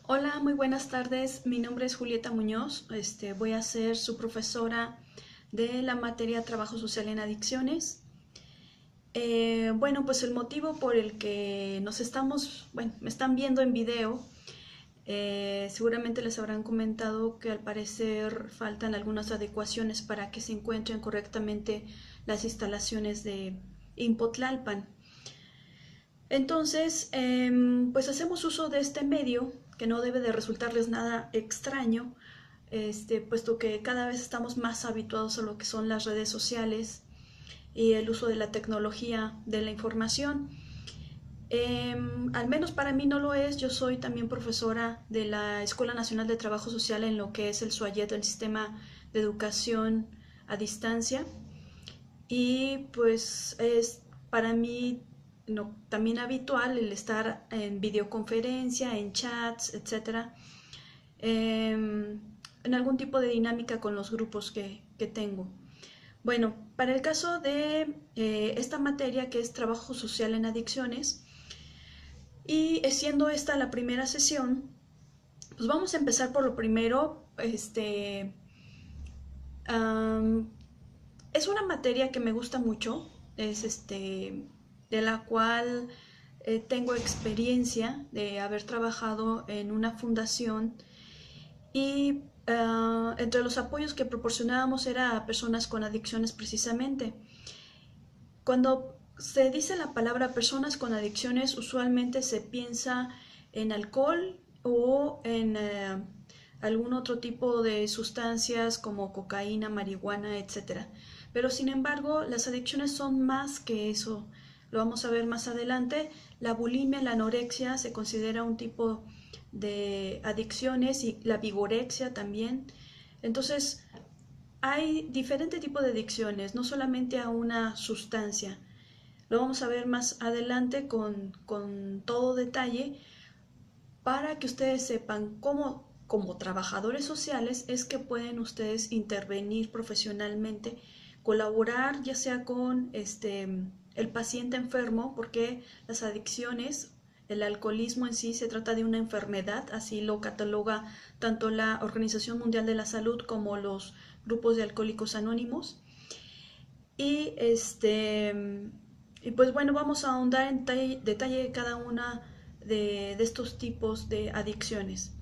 Hola, muy buenas tardes. Mi nombre es Julieta Muñoz. Voy a ser su profesora de la materia Trabajo Social en Adicciones. Pues el motivo por el que me están viendo en video, seguramente les habrán comentado que al parecer faltan algunas adecuaciones para que se encuentren correctamente las instalaciones de Impotlalpan. Entonces, pues hacemos uso de este medio que no debe de resultarles nada extraño, puesto que cada vez estamos más habituados a lo que son las redes sociales y el uso de la tecnología de la información. Al menos para mí no lo es. Yo soy también profesora de la Escuela Nacional de Trabajo Social en lo que es el SUAYET, el Sistema de Educación a Distancia. Y pues es para mí también habitual el estar en videoconferencia, en chats, etcétera, en algún tipo de dinámica con los grupos que tengo. Bueno, para el caso de esta materia que es trabajo social en adicciones, y siendo esta la primera sesión, pues vamos a empezar por lo primero. Um, es una materia que me gusta mucho, de la cual tengo experiencia de haber trabajado en una fundación y entre los apoyos que proporcionábamos era a personas con adicciones precisamente. Cuando se dice la palabra personas con adicciones, usualmente se piensa en alcohol o en algún otro tipo de sustancias como cocaína, marihuana, etc. Pero sin embargo, las adicciones son más que eso. Lo vamos a ver más adelante. La bulimia, la anorexia se considera un tipo de adicciones y la vigorexia también. Entonces, hay diferente tipo de adicciones, no solamente a una sustancia. Lo vamos a ver más adelante con todo detalle para que ustedes sepan cómo, como trabajadores sociales, es que pueden ustedes intervenir profesionalmente, colaborar ya sea con el paciente enfermo, porque las adicciones, el alcoholismo en sí se trata de una enfermedad, así lo cataloga tanto la Organización Mundial de la Salud como los grupos de alcohólicos anónimos. Y pues bueno, vamos a ahondar en detalle cada una de estos tipos de adicciones.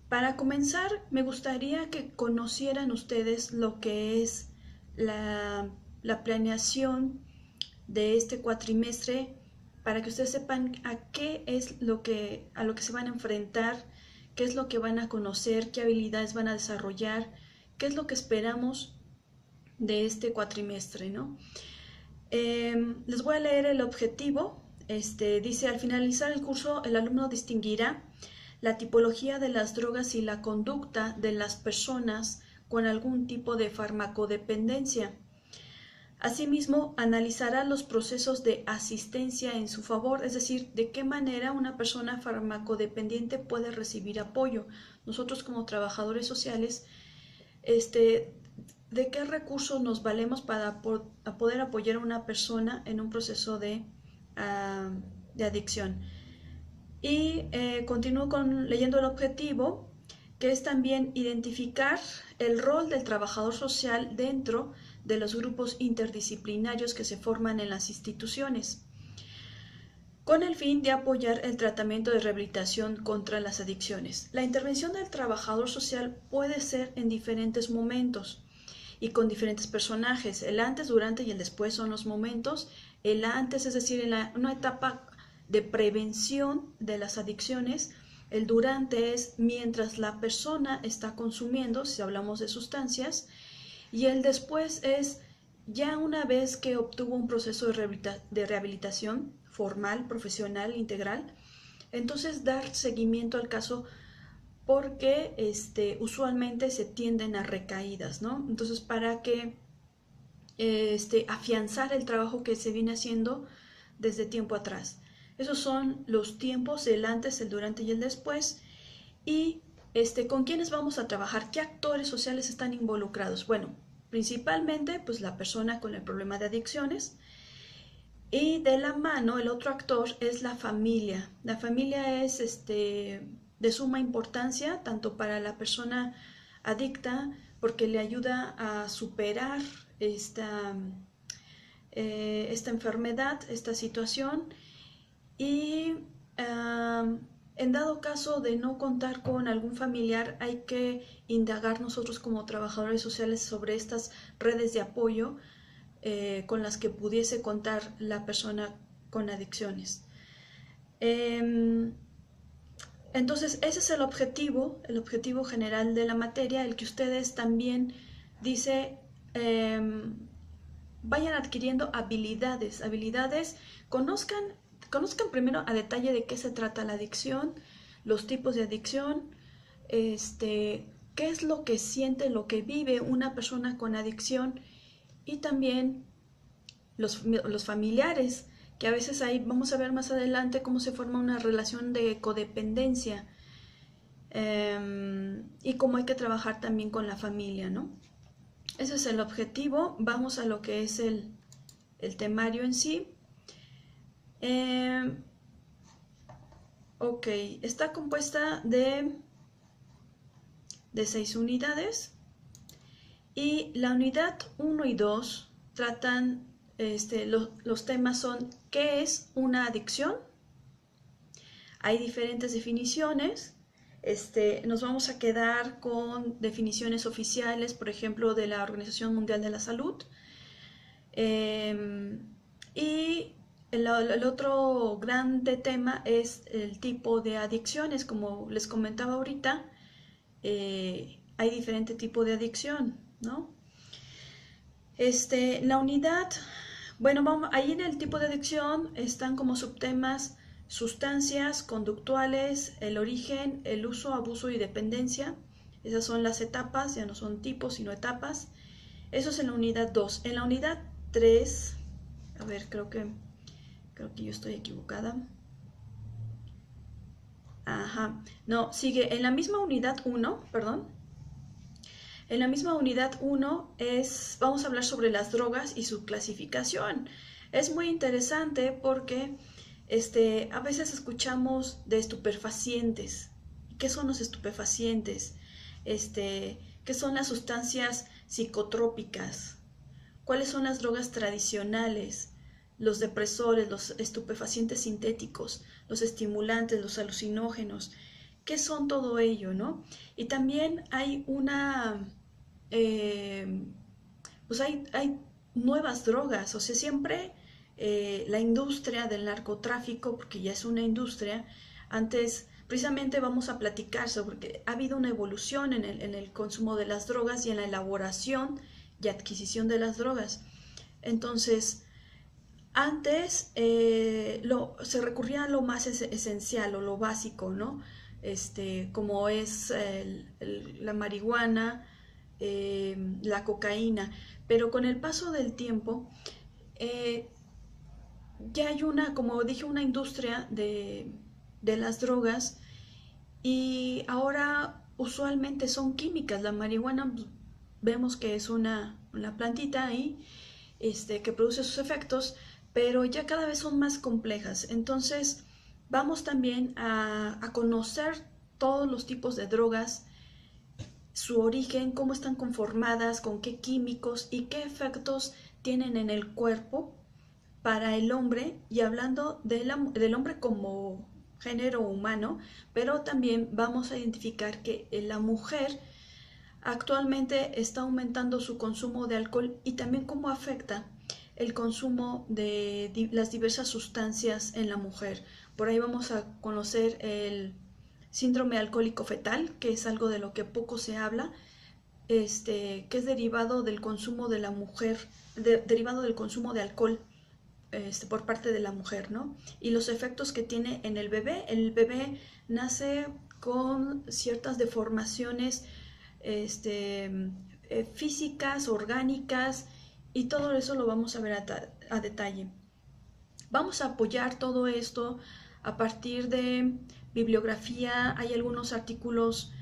Para comenzar, me gustaría que conocieran ustedes lo que es la planeación de este cuatrimestre, para que ustedes sepan a qué es a lo que se van a enfrentar, qué es lo que van a conocer, qué habilidades van a desarrollar, qué es lo que esperamos de este cuatrimestre, ¿no? Les voy a leer el objetivo. Dice: al finalizar el curso, el alumno distinguirá la tipología de las drogas y la conducta de las personas con algún tipo de farmacodependencia. Asimismo, analizará los procesos de asistencia en su favor, es decir, de qué manera una persona farmacodependiente puede recibir apoyo. Nosotros como trabajadores sociales, de qué recursos nos valemos para poder apoyar a una persona en un proceso de adicción. Y continúo leyendo el objetivo, que es también identificar el rol del trabajador social dentro de los grupos interdisciplinarios que se forman en las instituciones, con el fin de apoyar el tratamiento de rehabilitación contra las adicciones. La intervención del trabajador social puede ser en diferentes momentos y con diferentes personajes. El antes, durante y el después son los momentos. El antes, es decir, en una etapa de prevención de las adicciones. El durante es mientras la persona está consumiendo, si hablamos de sustancias. Y el después es ya una vez que obtuvo un proceso de rehabilitación formal, profesional, integral. Entonces dar seguimiento al caso, porque usualmente se tienden a recaídas, ¿no? Entonces, para que afianzar el trabajo que se viene haciendo desde tiempo atrás. Esos son los tiempos, el antes, el durante y el después. Y ¿con quiénes vamos a trabajar? ¿Qué actores sociales están involucrados? Bueno, principalmente pues la persona con el problema de adicciones, y de la mano el otro actor es la familia. La familia es de suma importancia, tanto para la persona adicta, porque le ayuda a superar esta enfermedad, esta situación, y en dado caso de no contar con algún familiar, hay que indagar nosotros como trabajadores sociales sobre estas redes de apoyo con las que pudiese contar la persona con adicciones. Entonces, ese es el objetivo general de la materia, el que ustedes también, dice, vayan adquiriendo habilidades, conozcan primero a detalle de qué se trata la adicción, los tipos de adicción, qué es lo que siente, lo que vive una persona con adicción, y también los familiares, que a veces ahí vamos a ver más adelante cómo se forma una relación de codependencia, y cómo hay que trabajar también con la familia, ¿no? Ese es el objetivo. Vamos a lo que es el temario en sí. Ok, está compuesta de 6 unidades, y la unidad 1 y 2 tratan, los temas son: ¿qué es una adicción? Hay diferentes definiciones. Nos vamos a quedar con definiciones oficiales, por ejemplo, de la Organización Mundial de la Salud. Y el otro grande tema es el tipo de adicciones. Como les comentaba ahorita, hay diferente tipo de adicción, ¿no? La unidad, bueno, ahí en el tipo de adicción están como subtemas: sustancias, conductuales, el origen, el uso, abuso y dependencia. Esas son las etapas, ya no son tipos, sino etapas. Eso es en la unidad 2. En la unidad 3, a ver, creo que yo estoy equivocada. Ajá, no, sigue en la misma unidad 1, perdón. En la misma unidad 1 vamos a hablar sobre las drogas y su clasificación. Es muy interesante porque a veces escuchamos de estupefacientes. ¿Qué son los estupefacientes? ¿Qué son las sustancias psicotrópicas? ¿Cuáles son las drogas tradicionales? Los depresores, los estupefacientes sintéticos, los estimulantes, los alucinógenos. ¿Qué son todo ello, no? Y también hay pues hay nuevas drogas. O sea, siempre la industria del narcotráfico, porque ya es una industria, antes precisamente vamos a platicar sobre que ha habido una evolución en el consumo de las drogas y en la elaboración y adquisición de las drogas. Entonces, antes se recurría a lo más esencial o lo básico, ¿no? Como es la marihuana, la cocaína, pero con el paso del tiempo ya hay como dije, una industria de las drogas, y ahora usualmente son químicas. La marihuana, pues, vemos que es una plantita ahí que produce sus efectos, pero ya cada vez son más complejas. Entonces vamos también a conocer todos los tipos de drogas, su origen, cómo están conformadas, con qué químicos y qué efectos tienen en el cuerpo para el hombre, y hablando del hombre como género humano, pero también vamos a identificar que la mujer actualmente está aumentando su consumo de alcohol, y también cómo afecta el consumo de las diversas sustancias en la mujer. Por ahí vamos a conocer el síndrome alcohólico fetal, que es algo de lo que poco se habla, que es derivado del consumo de la mujer, derivado del consumo de alcohol por parte de la mujer, ¿no? Y los efectos que tiene en el bebé. El bebé nace con ciertas deformaciones físicas, orgánicas, y todo eso lo vamos a ver a detalle. Vamos a apoyar todo esto a partir de bibliografía. Hay algunos artículos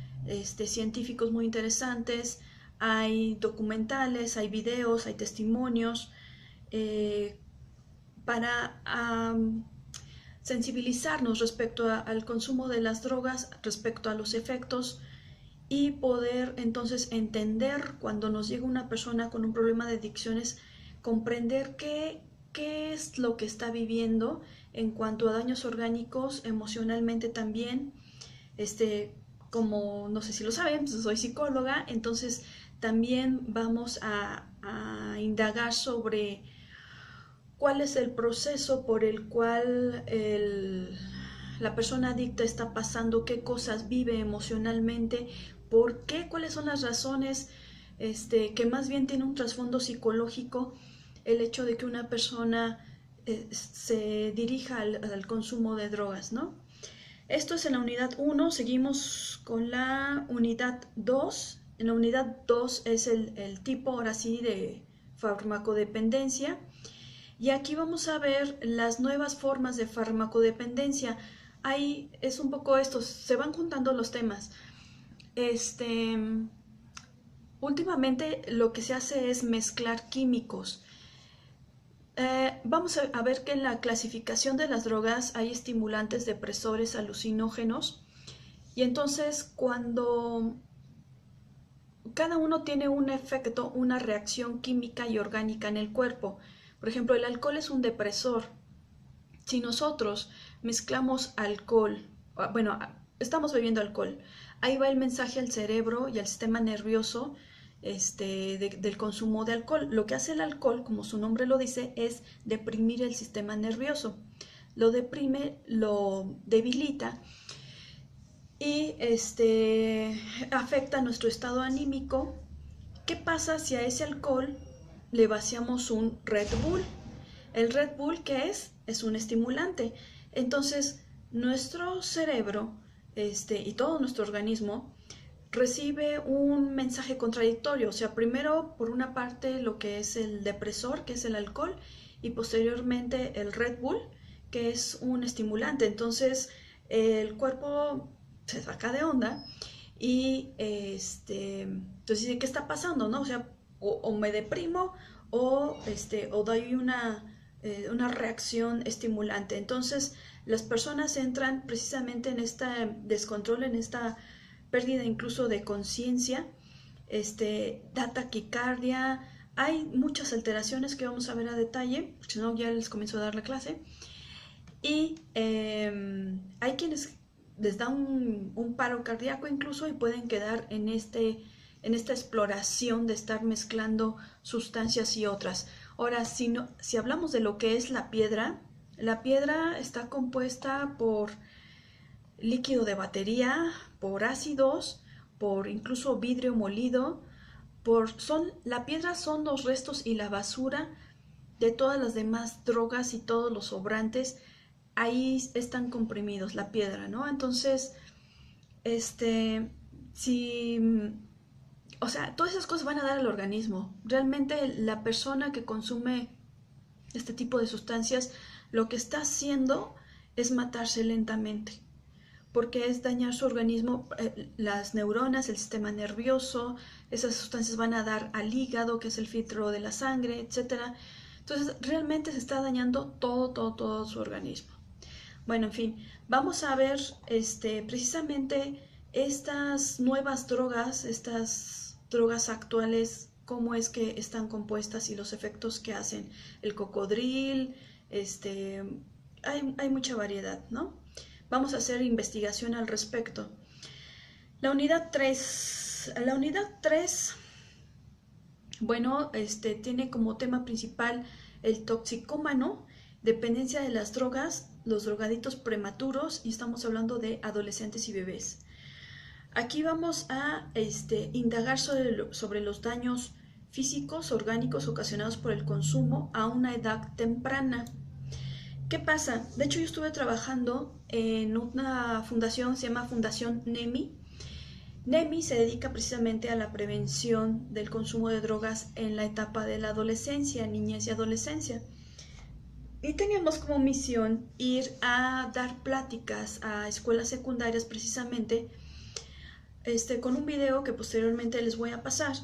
científicos muy interesantes, hay documentales, hay videos, hay testimonios, para sensibilizarnos respecto al consumo de las drogas, respecto a los efectos, y poder entonces entender cuando nos llega una persona con un problema de adicciones, comprender qué es lo que está viviendo en cuanto a daños orgánicos, emocionalmente también. Como no sé si lo saben, pues soy psicóloga, entonces también vamos a indagar sobre cuál es el proceso por el cual la persona adicta está pasando, qué cosas vive emocionalmente, por qué, cuáles son las razones, que más bien tiene un trasfondo psicológico el hecho de que una persona se dirija al consumo de drogas, ¿no? Esto es en la unidad 1, seguimos con la unidad 2. En la unidad 2 es el tipo, ahora sí, de farmacodependencia. Y aquí vamos a ver las nuevas formas de farmacodependencia. Ahí es un poco esto, se van juntando los temas. Últimamente lo que se hace es mezclar químicos. Vamos a ver que en la clasificación de las drogas hay estimulantes, depresores, alucinógenos. Y entonces cuando cada uno tiene un efecto, una reacción química y orgánica en el cuerpo. Por ejemplo, el alcohol es un depresor. Si nosotros mezclamos alcohol, bueno, estamos bebiendo alcohol, ahí va el mensaje al cerebro y al sistema nervioso del consumo de alcohol. Lo que hace el alcohol, como su nombre lo dice, es deprimir el sistema nervioso. Lo deprime, lo debilita y afecta nuestro estado anímico. ¿Qué pasa si a ese alcohol le vaciamos un Red Bull? El Red Bull, ¿qué es? Es un estimulante. Entonces, nuestro cerebro y todo nuestro organismo recibe un mensaje contradictorio. O sea, primero, por una parte, lo que es el depresor, que es el alcohol, y posteriormente el Red Bull, que es un estimulante. Entonces, el cuerpo se saca de onda y entonces dice, ¿qué está pasando? ¿No? O sea, o me deprimo o doy una reacción estimulante. Entonces, las personas entran precisamente en este descontrol, en esta pérdida incluso de conciencia, da taquicardia, hay muchas alteraciones que vamos a ver a detalle, porque si no ya les comienzo a dar la clase. Y hay quienes les da un paro cardíaco incluso y pueden quedar en esta exploración de estar mezclando sustancias y otras. Ahora, si hablamos de lo que es la piedra está compuesta por líquido de batería, por ácidos, por incluso vidrio molido, la piedra son los restos y la basura de todas las demás drogas y todos los sobrantes. Ahí están comprimidos, la piedra, ¿no? Entonces, o sea, todas esas cosas van a dar al organismo. Realmente la persona que consume este tipo de sustancias, lo que está haciendo es matarse lentamente, porque es dañar su organismo, las neuronas, el sistema nervioso. Esas sustancias van a dar al hígado, que es el filtro de la sangre, etc. Entonces, realmente se está dañando todo su organismo. Bueno, en fin, vamos a ver precisamente estas nuevas drogas, estas drogas actuales, cómo es que están compuestas y los efectos que hacen. El cocodril, hay mucha variedad, ¿no? Vamos a hacer investigación al respecto. La unidad 3, bueno, tiene como tema principal el toxicómano, dependencia de las drogas, los drogaditos prematuros, y estamos hablando de adolescentes y bebés. Aquí vamos a indagar sobre los daños físicos, orgánicos ocasionados por el consumo a una edad temprana. ¿Qué pasa? De hecho, yo estuve trabajando en una fundación, se llama Fundación NEMI. NEMI se dedica precisamente a la prevención del consumo de drogas en la etapa de la adolescencia, niñez y adolescencia. Y teníamos como misión ir a dar pláticas a escuelas secundarias precisamente, con un video que posteriormente les voy a pasar,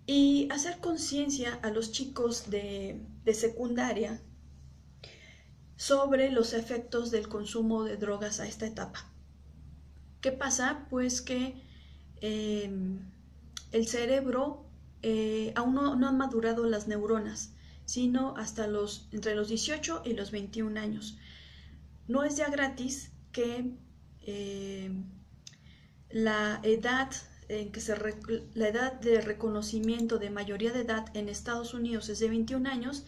y hacer conciencia a los chicos de secundaria sobre los efectos del consumo de drogas a esta etapa. ¿Qué pasa? Pues que el cerebro aún no han madurado las neuronas, sino hasta entre los 18 y los 21 años. No es ya gratis que la edad la edad de reconocimiento de mayoría de edad en Estados Unidos es de 21 años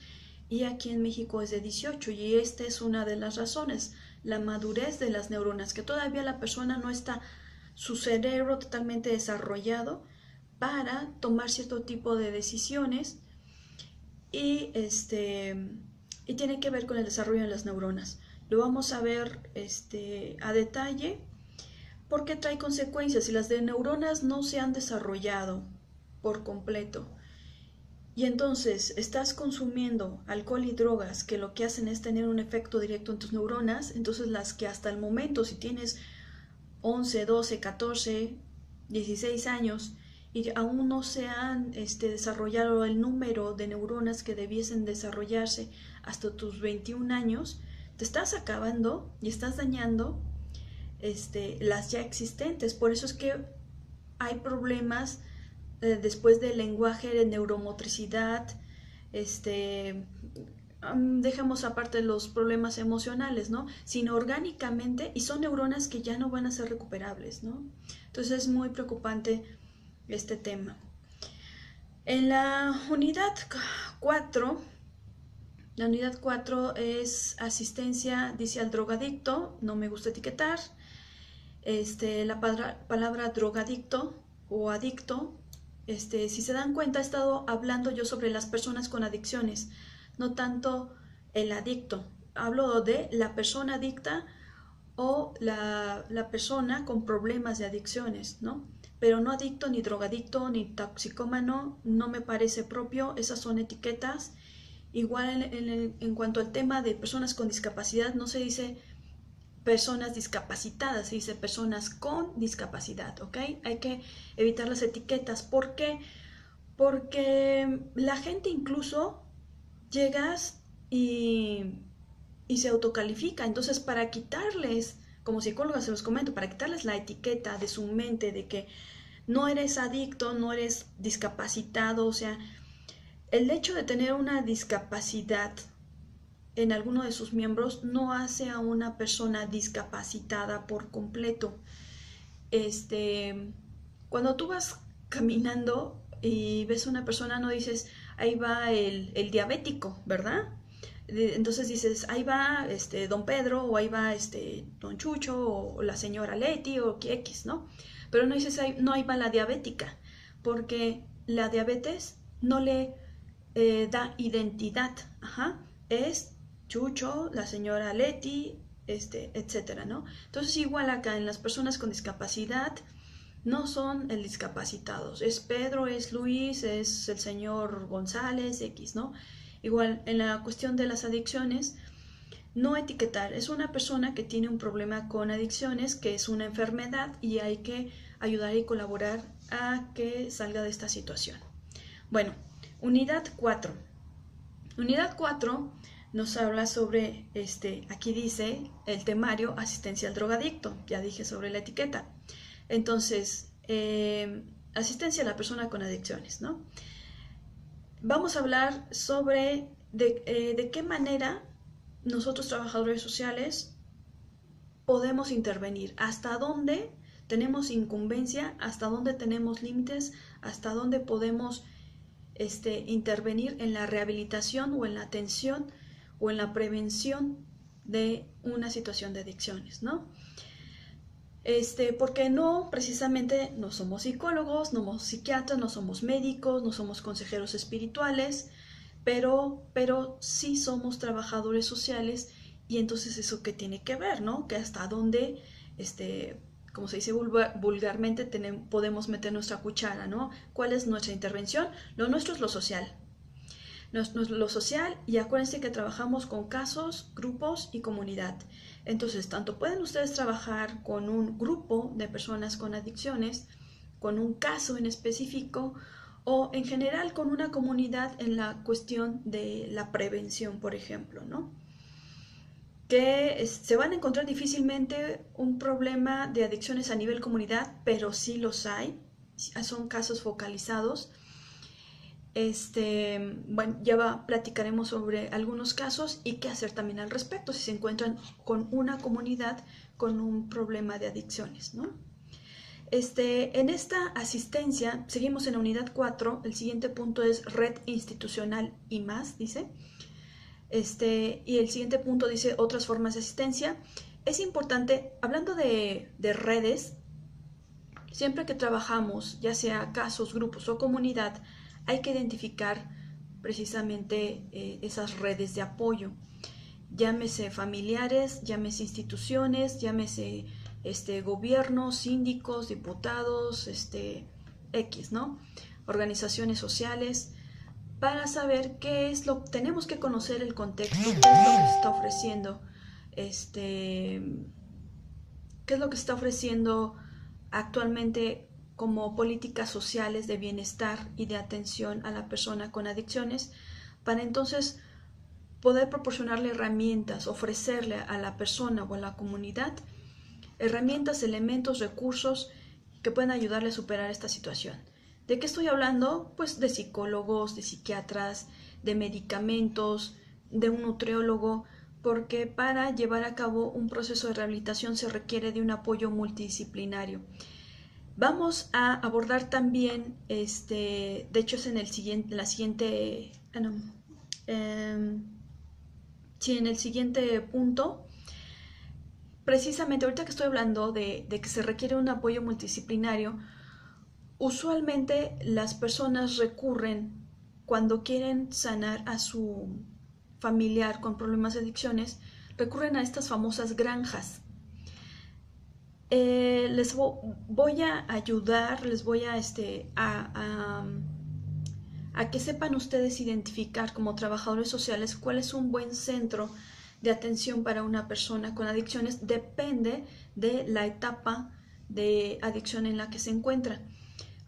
y aquí en México es de 18, y esta es una de las razones, la madurez de las neuronas, que todavía la persona no está su cerebro totalmente desarrollado para tomar cierto tipo de decisiones y tiene que ver con el desarrollo de las neuronas. Lo vamos a ver a detalle porque trae consecuencias. Si las de neuronas no se han desarrollado por completo y entonces estás consumiendo alcohol y drogas que lo que hacen es tener un efecto directo en tus neuronas, entonces las que hasta el momento, si tienes 11, 12, 14, 16 años y aún no se han desarrollado el número de neuronas que debiesen desarrollarse hasta tus 21 años, te estás acabando y estás dañando las ya existentes. Por eso es que hay problemas después del lenguaje, de neuromotricidad, dejamos aparte los problemas emocionales, ¿no? Sino orgánicamente, y son neuronas que ya no van a ser recuperables, ¿no? Entonces es muy preocupante este tema. En la unidad 4, la unidad 4 es asistencia, dice al drogadicto, no me gusta etiquetar. La palabra drogadicto o adicto, si se dan cuenta, he estado hablando yo sobre las personas con adicciones, no tanto el adicto. Hablo de la persona adicta o la persona con problemas de adicciones, ¿no? Pero no adicto, ni drogadicto, ni toxicómano, no me parece propio, esas son etiquetas. Igual en cuanto al tema de personas con discapacidad, no se dice personas discapacitadas, se dice personas con discapacidad, ¿ok? Hay que evitar las etiquetas. ¿Por qué? Porque la gente incluso llegas y se autocalifica. Entonces, para quitarles, como psicóloga se los comento, para quitarles la etiqueta de su mente de que no eres adicto, no eres discapacitado, o sea, el hecho de tener una discapacidad en alguno de sus miembros no hace a una persona discapacitada por completo. Cuando tú vas caminando y ves a una persona, no dices, ahí va el diabético, ¿verdad? Entonces dices, ahí va don Pedro, o ahí va don Chucho, o la señora Leti, o X, ¿no? Pero no dices, no, ahí va la diabética, porque la diabetes no le da identidad, ajá, es Chucho, la señora Leti, etcétera, ¿no? Entonces igual acá en las personas con discapacidad no son el discapacitados, es Pedro, es Luis, es el señor González, X, ¿no? Igual en la cuestión de las adicciones, no etiquetar, es una persona que tiene un problema con adicciones, que es una enfermedad y hay que ayudar y colaborar a que salga de esta situación. Bueno, unidad 4. Unidad 4 nos habla sobre, aquí dice el temario, asistencia al drogadicto, ya dije sobre la etiqueta. Entonces, asistencia a la persona con adicciones, ¿no? Vamos a hablar sobre de qué manera nosotros trabajadores sociales podemos intervenir, hasta dónde tenemos incumbencia, hasta dónde tenemos límites, hasta dónde podemos intervenir en la rehabilitación o en la atención o en la prevención de una situación de adicciones, ¿no? Porque no, precisamente no somos psicólogos, no somos psiquiatras, no somos médicos, no somos consejeros espirituales, pero sí somos trabajadores sociales, y entonces eso qué tiene que ver, ¿no? Que hasta dónde, como se dice vulgarmente, podemos meter nuestra cuchara, ¿no? ¿Cuál es nuestra intervención? Lo nuestro es lo social. Lo social, y acuérdense que trabajamos con casos, grupos y comunidad. Entonces, tanto pueden ustedes trabajar con un grupo de personas con adicciones, con un caso en específico, o en general con una comunidad en la cuestión de la prevención, por ejemplo, ¿no? que se van a encontrar difícilmente un problema de adicciones a nivel comunidad, pero sí los hay, son casos focalizados. Bueno, platicaremos sobre algunos casos y qué hacer también al respecto si se encuentran con una comunidad con un problema de adicciones, ¿no? En esta asistencia, seguimos en la unidad 4, el siguiente punto es red institucional y más, dice. Y el siguiente punto dice otras formas de asistencia. Es importante, hablando de redes, siempre que trabajamos, ya sea casos, grupos o comunidad, hay que identificar precisamente esas redes de apoyo. Llámese familiares, llámese instituciones, llámese gobiernos, síndicos, diputados, X, ¿no? Organizaciones sociales, para saber qué es lo que tenemos que conocer el contexto, qué es lo que se está ofreciendo, qué es lo que se está ofreciendo actualmente como políticas sociales de bienestar y de atención a la persona con adicciones, para entonces poder proporcionarle herramientas, ofrecerle a la persona o a la comunidad herramientas, elementos, recursos que puedan ayudarle a superar esta situación. ¿De qué estoy hablando? Pues de psicólogos, de psiquiatras, de medicamentos, de un nutriólogo, porque para llevar a cabo un proceso de rehabilitación se requiere de un apoyo multidisciplinario. Vamos a abordar también, de hecho es en el siguiente, sí, en el siguiente punto, precisamente ahorita que estoy hablando de que se requiere un apoyo multidisciplinario, usualmente las personas recurren cuando quieren sanar a su familiar con problemas de adicciones, recurren a estas famosas granjas. Les voy a ayudar, les voy a que sepan ustedes identificar como trabajadores sociales cuál es un buen centro de atención para una persona con adicciones. Depende de la etapa de adicción en la que se encuentra,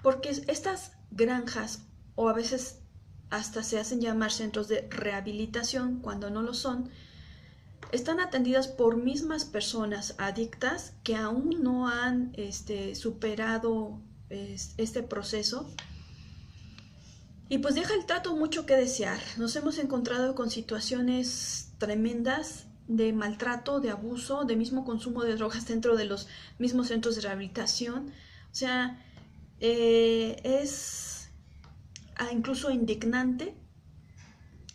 porque estas granjas, o a veces hasta se hacen llamar centros de rehabilitación cuando no lo son, están atendidas por mismas personas adictas que aún no han superado este proceso. Y pues deja el trato mucho que desear. Nos hemos encontrado con situaciones tremendas de maltrato, de abuso, de mismo consumo de drogas dentro de los mismos centros de rehabilitación. O sea, es incluso indignante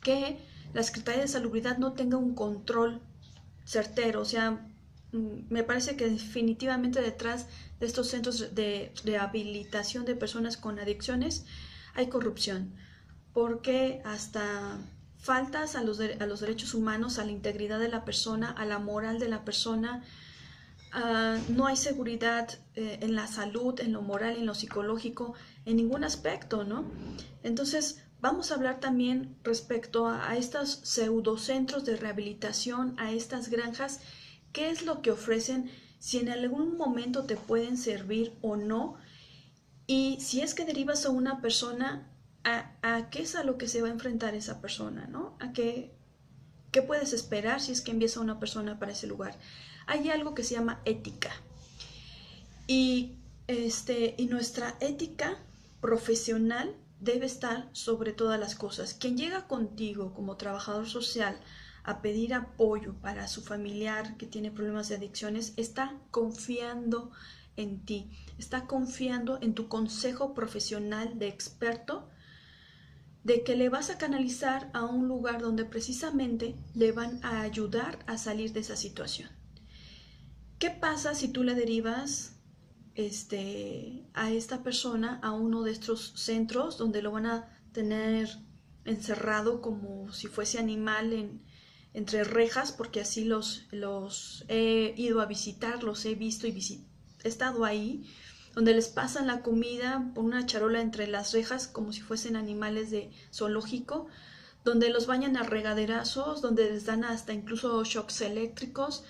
que la Secretaría de Salubridad no tenga un control certero. O sea, me parece que definitivamente detrás de estos centros de rehabilitación de personas con adicciones hay corrupción, porque hasta faltas a los derechos humanos, a la integridad de la persona, a la moral de la persona. No hay seguridad en la salud, en lo moral, en lo psicológico, en ningún aspecto, ¿no? Entonces, vamos a hablar también respecto a estos pseudocentros de rehabilitación, a estas granjas, qué es lo que ofrecen, si en algún momento te pueden servir o no, y si es que derivas a una persona, ¿a qué es a lo que se va a enfrentar esa persona, ¿no? ¿A qué puedes esperar si es que envías a una persona para ese lugar? Hay algo que se llama ética. Y nuestra ética profesional debe estar sobre todas las cosas. Quien llega contigo como trabajador social a pedir apoyo para su familiar que tiene problemas de adicciones, está confiando en ti, está confiando en tu consejo profesional de experto, de que le vas a canalizar a un lugar donde precisamente le van a ayudar a salir de esa situación. ¿Qué pasa si tú le derivas a esta persona a uno de estos centros donde lo van a tener encerrado como si fuese animal entre rejas? Porque así los he ido a visitar, los he visto y he estado ahí, donde les pasan la comida por una charola entre las rejas como si fuesen animales de zoológico, donde los bañan a regaderazos, donde les dan hasta incluso shocks eléctricos,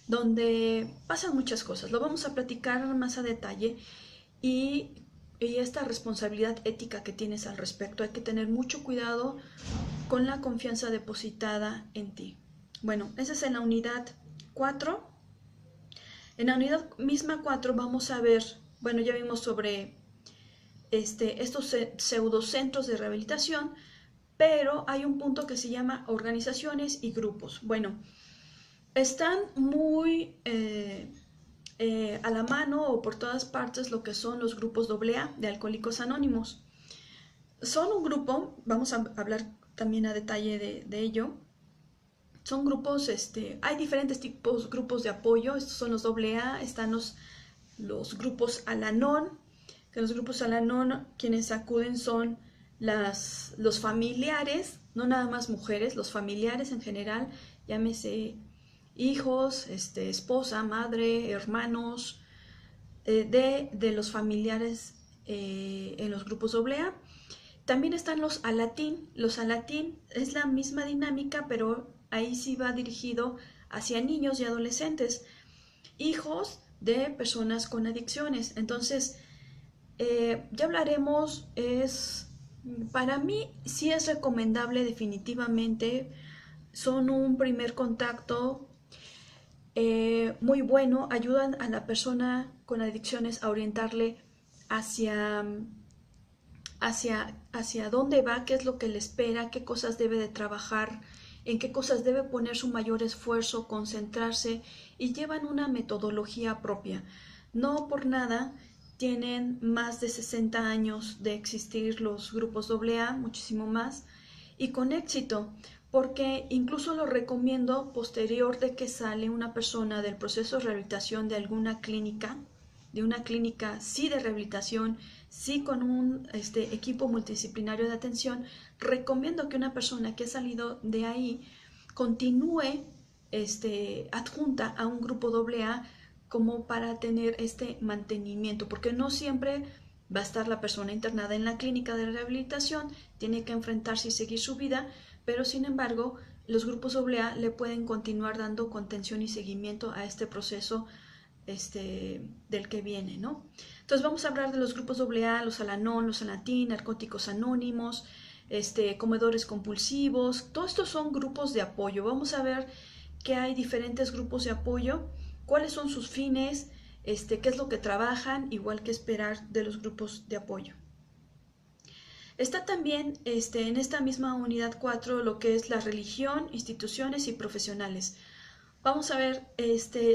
donde pasan muchas cosas. Lo vamos a platicar más a detalle, y esta responsabilidad ética que tienes al respecto. Hay que tener mucho cuidado con la confianza depositada en ti. Bueno, esa es en la unidad 4. En la unidad misma 4 vamos a ver, bueno, ya vimos sobre estos pseudocentros de rehabilitación, pero hay un punto que se llama organizaciones y grupos. Bueno, están muy a la mano o por todas partes lo que son los grupos AA de Alcohólicos Anónimos. Son un grupo, vamos a hablar también a detalle de ello. Son grupos, hay diferentes tipos, grupos de apoyo. Estos son los AA, están los grupos Al-Anon, que los grupos Al-Anon quienes acuden son los familiares, no nada más mujeres, los familiares en general, llámese hijos, esposa, madre, hermanos, de los familiares en los grupos AA. También están los Alatín. Los Alatín es la misma dinámica, pero ahí sí va dirigido hacia niños y adolescentes, hijos de personas con adicciones. Entonces, ya hablaremos, para mí sí es recomendable definitivamente, son un primer contacto muy bueno, ayudan a la persona con adicciones a orientarle hacia dónde va, qué es lo que le espera, qué cosas debe de trabajar, en qué cosas debe poner su mayor esfuerzo, concentrarse, y llevan una metodología propia. No por nada tienen más de 60 años de existir los grupos AA, muchísimo más, y con éxito, porque incluso lo recomiendo posterior de que sale una persona del proceso de rehabilitación de alguna clínica, de una clínica sí de rehabilitación, sí con un equipo multidisciplinario de atención. Recomiendo que una persona que ha salido de ahí continúe adjunta a un grupo AA como para tener este mantenimiento, porque no siempre va a estar la persona internada en la clínica de rehabilitación, tiene que enfrentarse y seguir su vida, pero sin embargo los grupos AA le pueden continuar dando contención y seguimiento a este proceso del que viene, ¿no? Entonces vamos a hablar de los grupos AA, los Al-Anon, los Alatín, Narcóticos Anónimos, comedores compulsivos. Todos estos son grupos de apoyo. Vamos a ver que hay diferentes grupos de apoyo, cuáles son sus fines, qué es lo que trabajan, igual que esperar de los grupos de apoyo. Está también en esta misma unidad 4 lo que es la religión, instituciones y profesionales. Vamos a ver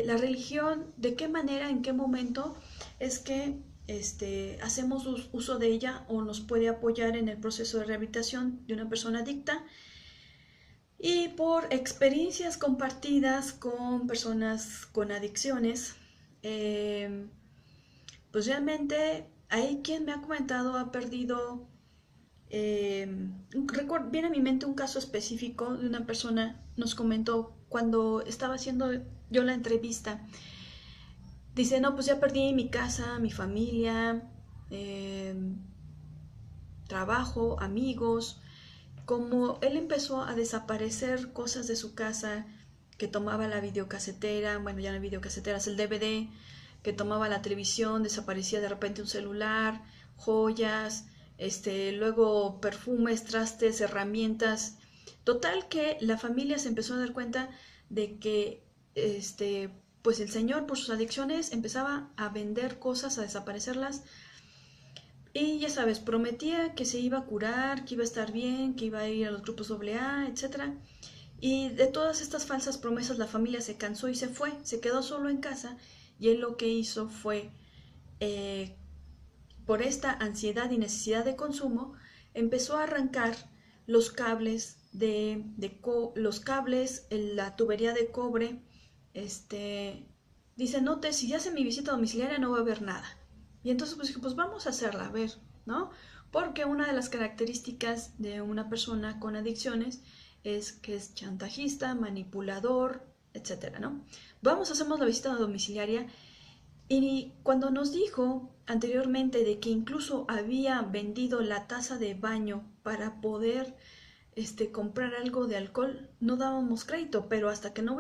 la religión, de qué manera, en qué momento es que hacemos uso de ella o nos puede apoyar en el proceso de rehabilitación de una persona adicta, y por experiencias compartidas con personas con adicciones. Pues realmente hay quien me ha comentado ha perdido, viene a mi mente un caso específico de una persona, nos comentó cuando estaba haciendo yo la entrevista, dice, no, pues ya perdí mi casa, mi familia, trabajo, amigos. Como él empezó a desaparecer cosas de su casa, que tomaba la videocasetera, bueno, ya no hay videocaseteras, el DVD, que tomaba la televisión, desaparecía de repente un celular, joyas, luego perfumes, trastes, herramientas. Total que la familia se empezó a dar cuenta de que pues el señor por sus adicciones empezaba a vender cosas, a desaparecerlas. Y ya sabes, prometía que se iba a curar, que iba a estar bien, que iba a ir a los grupos AA, etc. Y de todas estas falsas promesas la familia se cansó y se fue, se quedó solo en casa, y él lo que hizo fue, por esta ansiedad y necesidad de consumo, empezó a arrancar los cables, los cables, la tubería de cobre. Dice, no, si ya hace mi visita domiciliaria no va a haber nada. Y entonces pues dije, pues vamos a hacerla, a ver, ¿no? Porque una de las características de una persona con adicciones es que es chantajista, manipulador, etcétera, ¿no? Hacemos la visita domiciliaria, y cuando nos dijo anteriormente de que incluso había vendido la taza de baño para poder comprar algo de alcohol, no dábamos crédito, pero hasta que no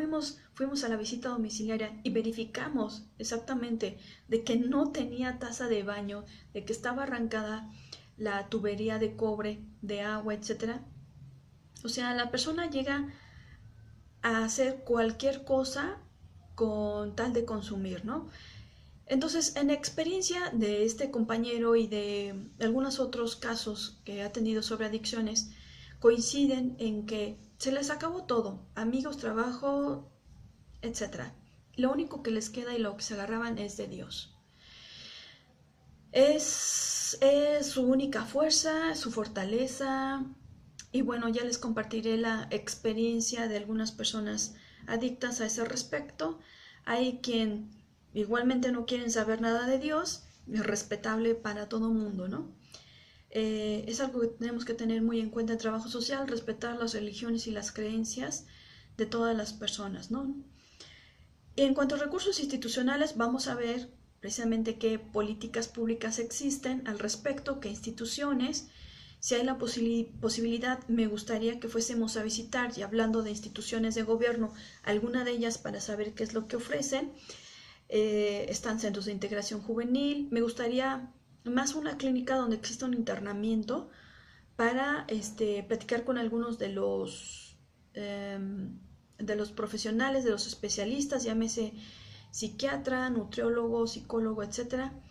fuimos a la visita domiciliaria y verificamos exactamente de que no tenía taza de baño, de que estaba arrancada la tubería de cobre, de agua, etc. O sea, la persona llega a hacer cualquier cosa con tal de consumir, ¿no? Entonces, en experiencia de este compañero y de algunos otros casos que ha tenido sobre adicciones, coinciden en que se les acabó todo, amigos, trabajo, etcétera. Lo único que les queda y lo que se agarraban es de Dios. Es su única fuerza, su fortaleza. Y bueno, ya les compartiré la experiencia de algunas personas adictas a ese respecto. Hay quien igualmente no quieren saber nada de Dios, es respetable para todo mundo, ¿no? Es algo que tenemos que tener muy en cuenta en trabajo social, respetar las religiones y las creencias de todas las personas, ¿no? En cuanto a recursos institucionales, vamos a ver precisamente qué políticas públicas existen al respecto, qué instituciones. Si hay la posibilidad, me gustaría que fuésemos a visitar, y hablando de instituciones de gobierno, alguna de ellas para saber qué es lo que ofrecen. Están centros de integración juvenil. Me gustaría más una clínica donde exista un internamiento para platicar con algunos de los profesionales, de los especialistas, llámese psiquiatra, nutriólogo, psicólogo, etcétera.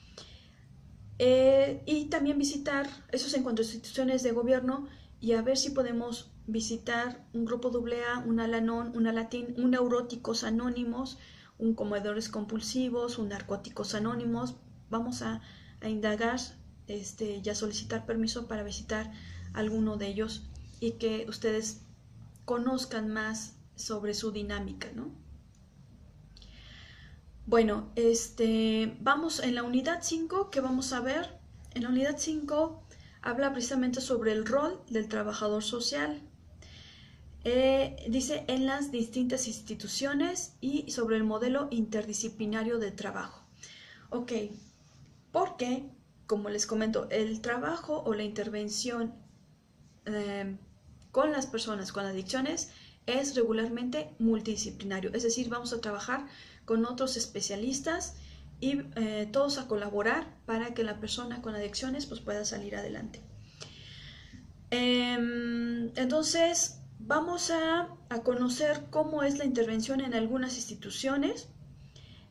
Y también visitar, esos en cuanto a instituciones de gobierno, y a ver si podemos visitar un grupo AA, un Al-Anon, un Alatín, un Neuróticos Anónimos, un Comedores Compulsivos, un Narcóticos Anónimos. Vamos a indagar y a solicitar permiso para visitar alguno de ellos y que ustedes conozcan más sobre su dinámica, ¿no? Bueno, vamos en la unidad 5, que vamos a ver. En la unidad 5 habla precisamente sobre el rol del trabajador social. Dice en las distintas instituciones y sobre el modelo interdisciplinario de trabajo. Ok, porque, como les comento, el trabajo o la intervención con las personas con adicciones es regularmente multidisciplinario, es decir, vamos a trabajar con otros especialistas y todos a colaborar para que la persona con adicciones pues, pueda salir adelante. Entonces, vamos a conocer cómo es la intervención en algunas instituciones.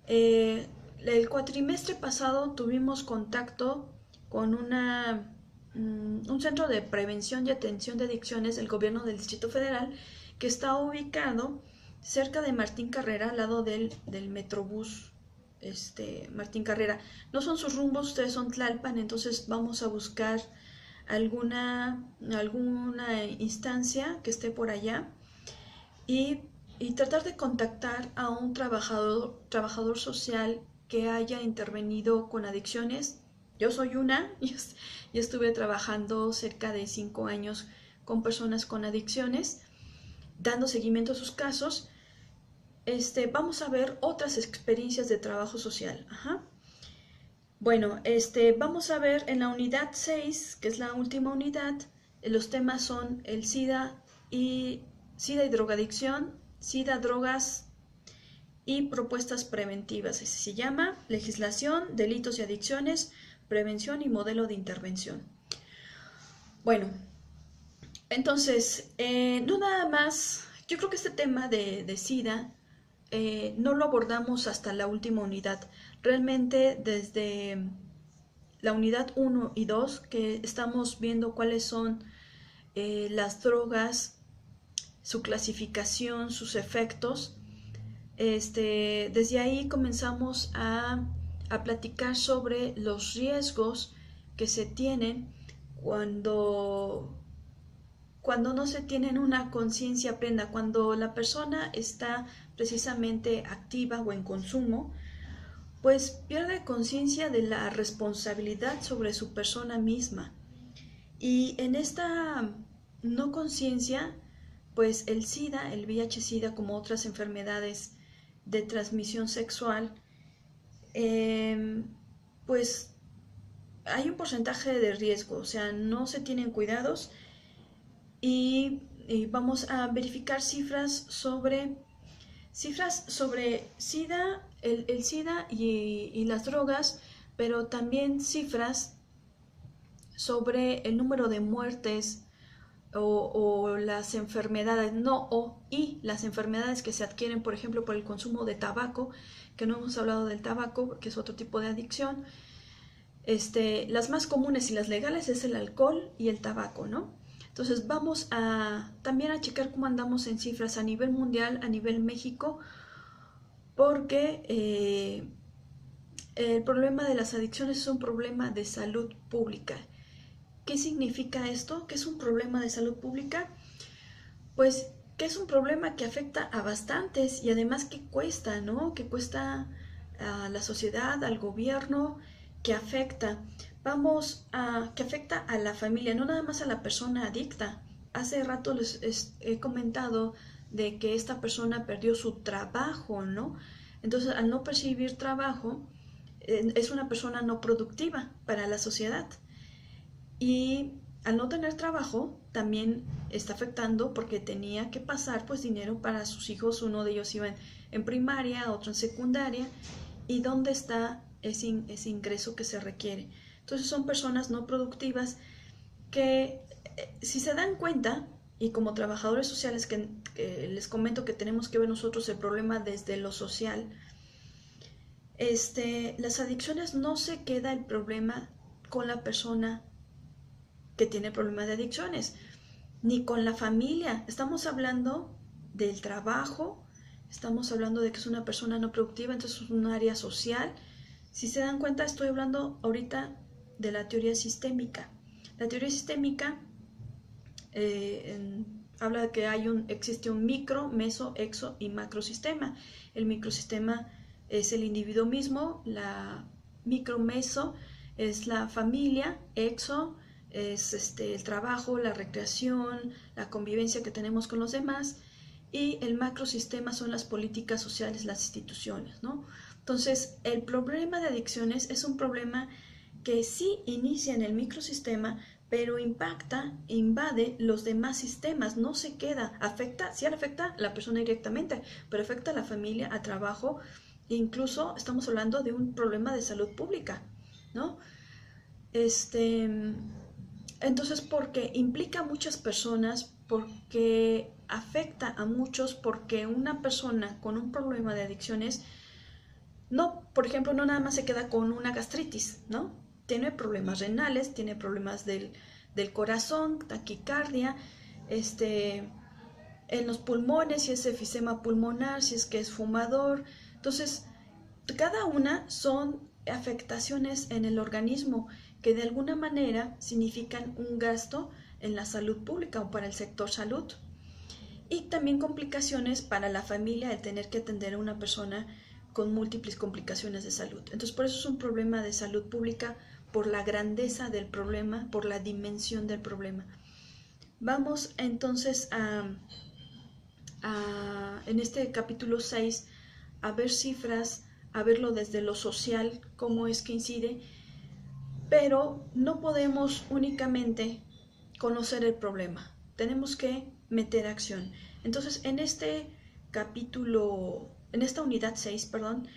El cuatrimestre pasado tuvimos contacto con un centro de prevención y atención de adicciones del gobierno del Distrito Federal que está ubicado cerca de Martín Carrera, al lado del Metrobús Martín Carrera. No son sus rumbos, ustedes son Tlalpan, entonces vamos a buscar alguna instancia que esté por allá y tratar de contactar a un trabajador social que haya intervenido con adicciones. Yo soy una y estuve trabajando cerca de 5 años con personas con adicciones, dando seguimiento a sus casos. Vamos a ver otras experiencias de trabajo social. Ajá. Bueno, vamos a ver en la unidad 6, que es la última unidad, los temas son el SIDA y drogadicción, SIDA, drogas y propuestas preventivas. Ese se llama legislación, delitos y adicciones, prevención y modelo de intervención. Bueno, entonces, no nada más, yo creo que este tema de SIDA no lo abordamos hasta la última unidad. Realmente desde la unidad 1 y 2, que estamos viendo cuáles son las drogas, su clasificación, sus efectos, desde ahí comenzamos a platicar sobre los riesgos que se tienen cuando no se tienen una conciencia plena, cuando la persona está precisamente activa o en consumo, pues pierde conciencia de la responsabilidad sobre su persona misma. Y en esta no conciencia, pues el SIDA, el VIH-Sida, como otras enfermedades de transmisión sexual, pues hay un porcentaje de riesgo, o sea, no se tienen cuidados y vamos a verificar cifras sobre SIDA, el SIDA y las drogas, pero también cifras sobre el número de muertes o las enfermedades, y las enfermedades que se adquieren, por ejemplo, por el consumo de tabaco, que no hemos hablado del tabaco, que es otro tipo de adicción. Las más comunes y las legales es el alcohol y el tabaco, ¿no? Entonces vamos también a checar cómo andamos en cifras a nivel mundial, a nivel México, porque el problema de las adicciones es un problema de salud pública. ¿Qué significa esto? ¿Qué es un problema de salud pública? Pues que es un problema que afecta a bastantes y además que cuesta, ¿no? Que cuesta a la sociedad, al gobierno, que afecta. Que afecta a la familia, no nada más a la persona adicta. Hace rato les he comentado de que esta persona perdió su trabajo, ¿no? Entonces, al no percibir trabajo, es una persona no productiva para la sociedad. Y al no tener trabajo, también está afectando porque tenía que pasar pues dinero para sus hijos. Uno de ellos iba en primaria, otro en secundaria. ¿Y dónde está ese ingreso que se requiere? Entonces son personas no productivas que, si se dan cuenta, y como trabajadores sociales que les comento que tenemos que ver nosotros el problema desde lo social, las adicciones no se queda el problema con la persona que tiene problemas de adicciones, ni con la familia. Estamos hablando del trabajo, estamos hablando de que es una persona no productiva, entonces es un área social. Si se dan cuenta, estoy hablando ahorita de la teoría sistémica. La teoría sistémica habla de que existe un micro, meso, exo y macrosistema. El microsistema es el individuo mismo, la micro-meso es la familia, exo es el trabajo, la recreación, la convivencia que tenemos con los demás, y el macrosistema son las políticas sociales, las instituciones, ¿no? Entonces, el problema de adicciones es un problema que sí inicia en el microsistema, pero impacta, invade los demás sistemas, no se queda, sí afecta a la persona directamente, pero afecta a la familia, al trabajo, e incluso estamos hablando de un problema de salud pública, ¿no? Entonces, porque implica a muchas personas, porque afecta a muchos, porque una persona con un problema de adicciones, no, por ejemplo, no nada más se queda con una gastritis, ¿no? Tiene problemas renales, tiene problemas del corazón, taquicardia, en los pulmones, si es efisema pulmonar, si es que es fumador. Entonces, cada una son afectaciones en el organismo que de alguna manera significan un gasto en la salud pública o para el sector salud. Y también complicaciones para la familia el tener que atender a una persona con múltiples complicaciones de salud. Entonces, por eso es un problema de salud pública, por la grandeza del problema, por la dimensión del problema. Vamos entonces en este capítulo 6 a ver cifras, a verlo desde lo social, cómo es que incide, pero no podemos únicamente conocer el problema, tenemos que meter acción. Entonces, en este capítulo, en esta unidad 6, perdón,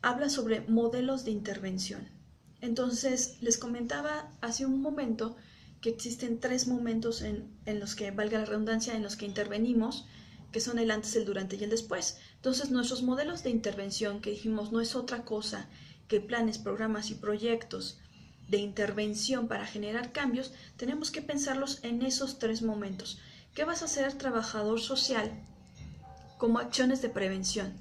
habla sobre modelos de intervención. Entonces, les comentaba hace un momento que existen 3 momentos en los que, valga la redundancia, en los que intervenimos, que son el antes, el durante y el después. Entonces, nuestros modelos de intervención, que dijimos no es otra cosa que planes, programas y proyectos de intervención para generar cambios, tenemos que pensarlos en esos 3 momentos. ¿Qué vas a hacer, trabajador social, como acciones de prevención?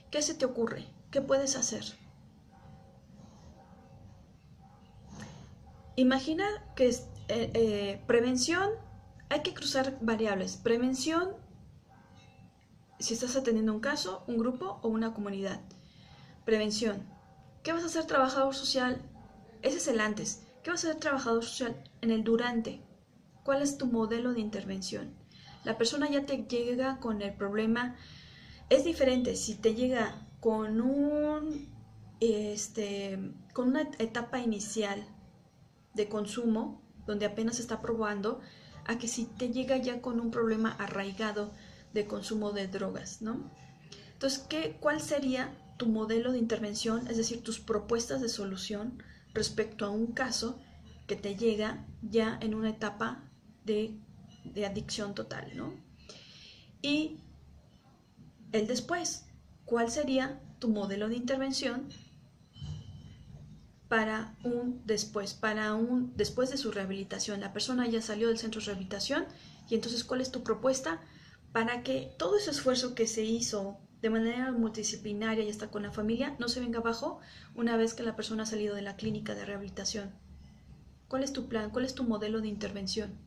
¿Qué se te ocurre? ¿Qué puedes hacer? Imagina que prevención, hay que cruzar variables. Prevención, si estás atendiendo un caso, un grupo o una comunidad. Prevención. ¿Qué vas a hacer, trabajador social? Ese es el antes. ¿Qué vas a hacer, trabajador social, en el durante? ¿Cuál es tu modelo de intervención? La persona ya te llega con el problema. Es diferente si te llega con con una etapa inicial de consumo, donde apenas está probando, a que si te llega ya con un problema arraigado de consumo de drogas, ¿no? Entonces, ¿cuál sería tu modelo de intervención, es decir, tus propuestas de solución respecto a un caso que te llega ya en una etapa de adicción total, ¿no? Y el después, ¿cuál sería tu modelo de intervención para un después de su rehabilitación? La persona ya salió del centro de rehabilitación y entonces, ¿cuál es tu propuesta para que todo ese esfuerzo que se hizo de manera multidisciplinaria y hasta con la familia no se venga abajo una vez que la persona ha salido de la clínica de rehabilitación? ¿Cuál es tu plan? ¿Cuál es tu modelo de intervención?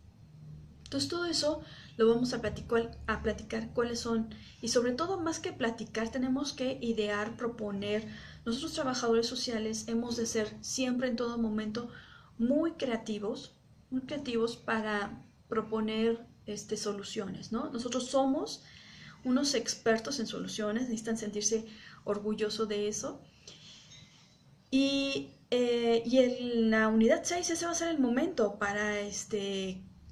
Entonces todo eso lo vamos a platicar cuáles son, y sobre todo, más que platicar, tenemos que idear, proponer. Nosotros, trabajadores sociales, hemos de ser siempre, en todo momento, muy creativos para proponer soluciones, ¿no? Nosotros somos unos expertos en soluciones, necesitan sentirse orgullosos de eso. Y en la unidad 6 ese va a ser el momento para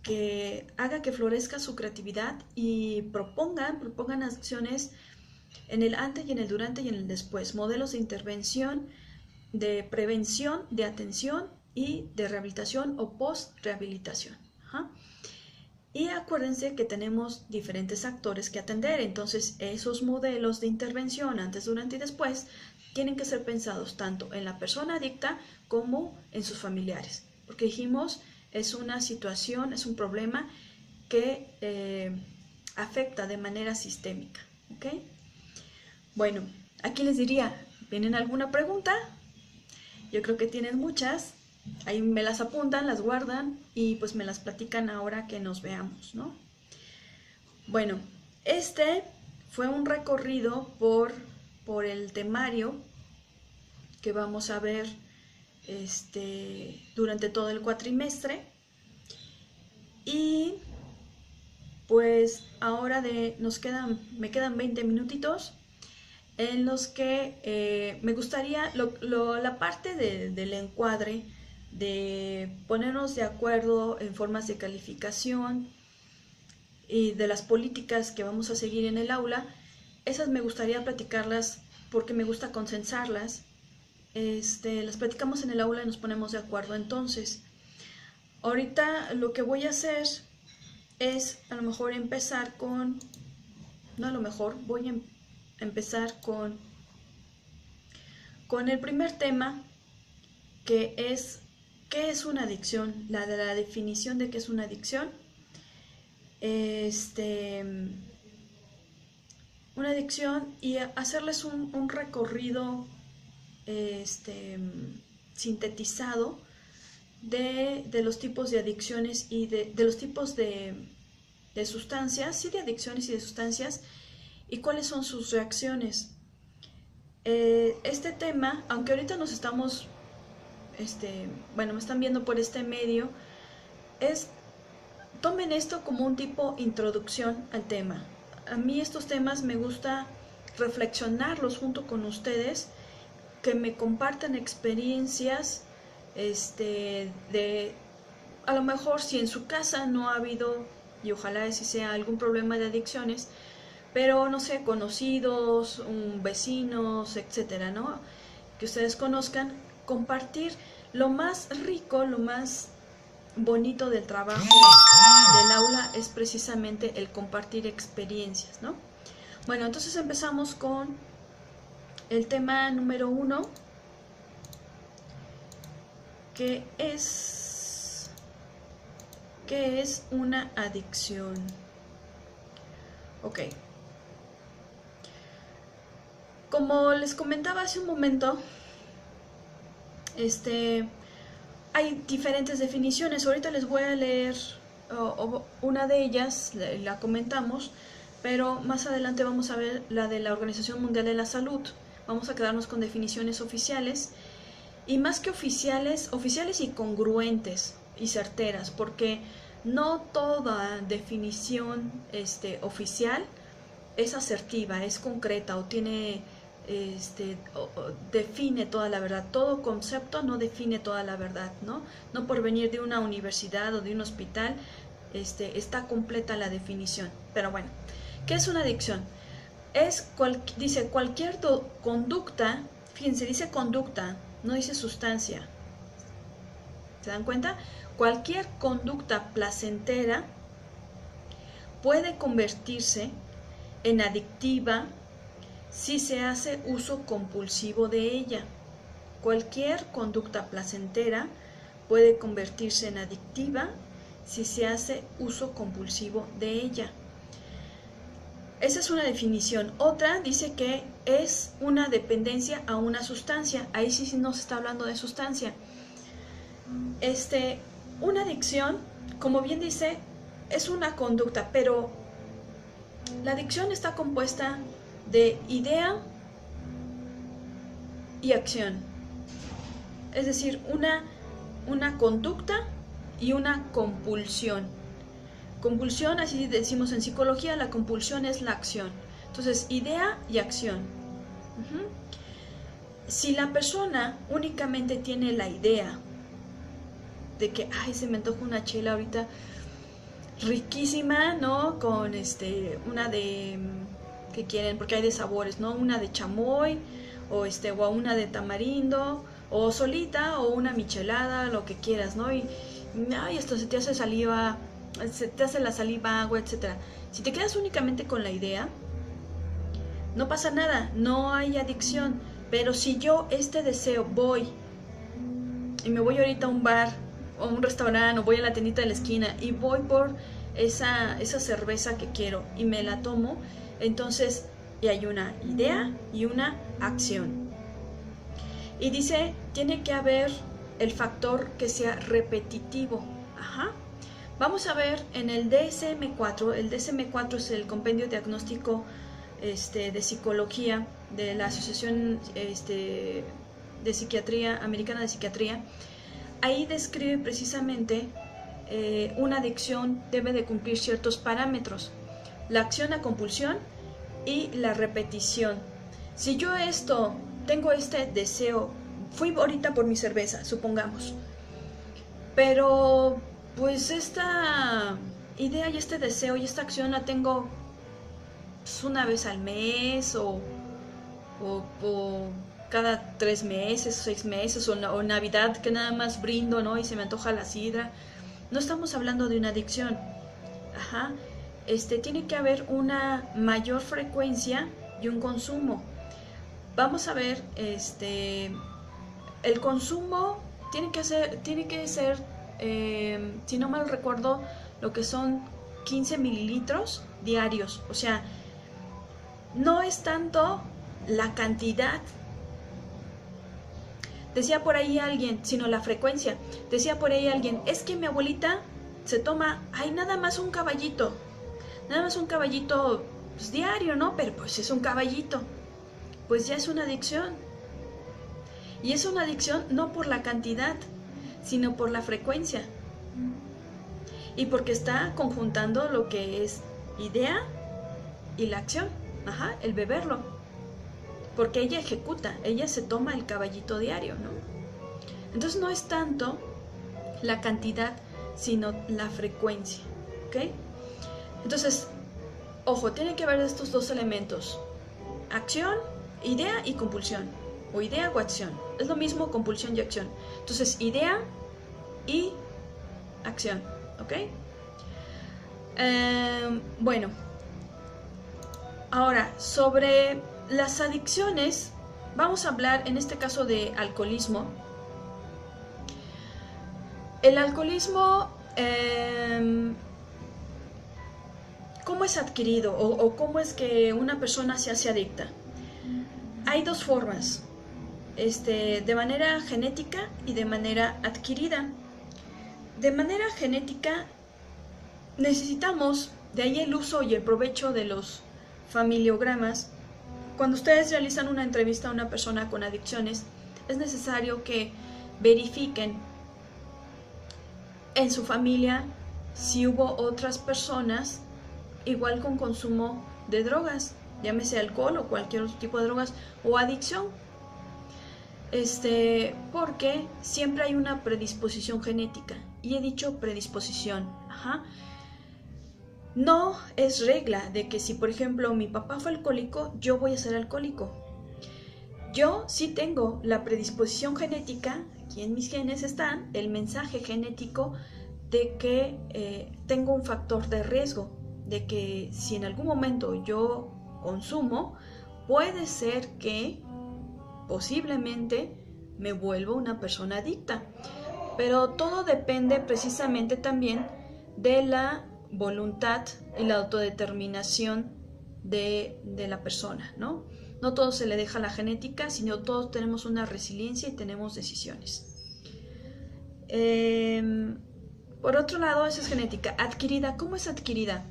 que haga que florezca su creatividad y propongan acciones en el antes y en el durante y en el después, modelos de intervención, de prevención, de atención y de rehabilitación o post-rehabilitación. Y acuérdense que tenemos diferentes actores que atender, entonces esos modelos de intervención antes, durante y después tienen que ser pensados tanto en la persona adicta como en sus familiares, porque dijimos, es una situación, es un problema que afecta de manera sistémica, ¿ok? Bueno, aquí les diría, ¿tienen alguna pregunta? Yo creo que tienen muchas, ahí me las apuntan, las guardan y pues me las platican ahora que nos veamos, ¿no? Bueno, este fue un recorrido por el temario que vamos a ver durante todo el cuatrimestre. Y pues ahora me quedan 20 minutitos en los que me gustaría la parte del encuadre, de ponernos de acuerdo en formas de calificación y de las políticas que vamos a seguir en el aula. Esas me gustaría platicarlas porque me gusta consensarlas. Las platicamos en el aula y nos ponemos de acuerdo. Entonces, ahorita lo que voy a hacer es a lo mejor empezar con, no a lo mejor, voy a empezar con el primer tema, que es ¿qué es una adicción? La definición de qué es una adicción. Una adicción, y hacerles un recorrido sintetizado de los tipos de adicciones y de los tipos de sustancias, sí, de adicciones y de sustancias, y cuáles son sus reacciones. Este tema, aunque ahorita nos estamos, me están viendo por este medio, tomen esto como un tipo introducción al tema. A mí estos temas me gusta reflexionarlos junto con ustedes, que me compartan experiencias, a lo mejor si en su casa no ha habido, y ojalá ese sea algún problema de adicciones, pero no sé, conocidos, vecinos, etcétera, ¿no? Que ustedes conozcan, compartir lo más rico, lo más bonito del trabajo del aula es precisamente el compartir experiencias, ¿no? Bueno, entonces empezamos con el tema número 1, que es una adicción. Ok. Como les comentaba hace un momento, hay diferentes definiciones. Ahorita les voy a leer una de ellas, la comentamos, pero más adelante vamos a ver la de la Organización Mundial de la Salud. Vamos a quedarnos con definiciones oficiales, y más que oficiales y congruentes y certeras, porque no toda definición oficial es asertiva, es concreta o tiene define toda la verdad. Todo concepto no define toda la verdad, ¿no? No por venir de una universidad o de un hospital está completa la definición. Pero bueno, ¿qué es una adicción? Dice cualquier conducta, fíjense, dice conducta, no dice sustancia. ¿Se dan cuenta? Cualquier conducta placentera puede convertirse en adictiva si se hace uso compulsivo de ella. Cualquier conducta placentera puede convertirse en adictiva si se hace uso compulsivo de ella. Esa es una definición. Otra dice que es una dependencia a una sustancia. Ahí sí no se está hablando de sustancia. Una adicción, como bien dice, es una conducta, pero la adicción está compuesta de idea y acción. Es decir, una conducta y una compulsión. Compulsión, así decimos en psicología, la compulsión es la acción. Entonces, idea y acción. Si la persona únicamente tiene la idea de que, ay, se me antoja una chela ahorita riquísima, ¿no? Con una de, ¿qué quieren? Porque hay de sabores, ¿no? Una de chamoy, o una de tamarindo, o solita, o una michelada, lo que quieras, ¿no? Y ay, esto se te hace saliva, se te hace la saliva agua, etc. Si te quedas únicamente con la idea, no pasa nada, no hay adicción. Pero si yo deseo voy y me voy ahorita a un bar o a un restaurante o voy a la tiendita de la esquina y voy por esa cerveza que quiero y me la tomo, entonces y hay una idea y una acción. Y dice, tiene que haber el factor que sea repetitivo. Vamos a ver en el DSM-4. El DSM-4 es el compendio diagnóstico de psicología de la Asociación de Psiquiatría, Americana de Psiquiatría. Ahí describe precisamente una adicción debe de cumplir ciertos parámetros: la acción a compulsión y la repetición. Si yo tengo este deseo, fui ahorita por mi cerveza, supongamos, pero pues esta idea y este deseo y esta acción la tengo pues, una vez al mes o cada 3 meses, 6 meses, o Navidad, que nada más brindo, ¿no? Y se me antoja la sidra. No estamos hablando de una adicción. Tiene que haber una mayor frecuencia y un consumo. Vamos a ver, el consumo tiene que ser, si no mal recuerdo, lo que son 15 mililitros diarios. O sea, no es tanto la cantidad, decía por ahí alguien, sino la frecuencia. Decía por ahí alguien, es que mi abuelita se toma, nada más un caballito pues, diario, ¿no? Pero pues es un caballito, pues ya es una adicción. Y es una adicción no por la cantidad, sino por la frecuencia. Y porque está conjuntando lo que es idea y la acción, el beberlo. Porque ella ejecuta, ella se toma el caballito diario, ¿no? Entonces no es tanto la cantidad, sino la frecuencia, ¿ok? Entonces, ojo, tiene que haber estos dos elementos: acción, idea y compulsión, o idea o acción. Es lo mismo compulsión y acción. Entonces, idea y acción, ¿ok? Bueno, ahora, sobre las adicciones, vamos a hablar en este caso de alcoholismo. El alcoholismo, ¿cómo es adquirido o cómo es que una persona se hace adicta? Hay dos formas, de manera genética y de manera adquirida. De manera genética necesitamos, de ahí el uso y el provecho de los familiogramas. Cuando ustedes realizan una entrevista a una persona con adicciones, es necesario que verifiquen en su familia si hubo otras personas igual con consumo de drogas, llámese alcohol o cualquier otro tipo de drogas o adicción. Porque siempre hay una predisposición genética, y he dicho predisposición, No es regla de que si, por ejemplo, mi papá fue alcohólico, yo voy a ser alcohólico. Yo sí tengo la predisposición genética, aquí en mis genes están el mensaje genético de que tengo un factor de riesgo, de que si en algún momento yo consumo, puede ser que posiblemente me vuelva una persona adicta. Pero todo depende precisamente también de la voluntad y la autodeterminación de la persona, ¿no? No todo se le deja a la genética, sino todos tenemos una resiliencia y tenemos decisiones. Por otro lado, esa es genética. Adquirida, ¿cómo es adquirida?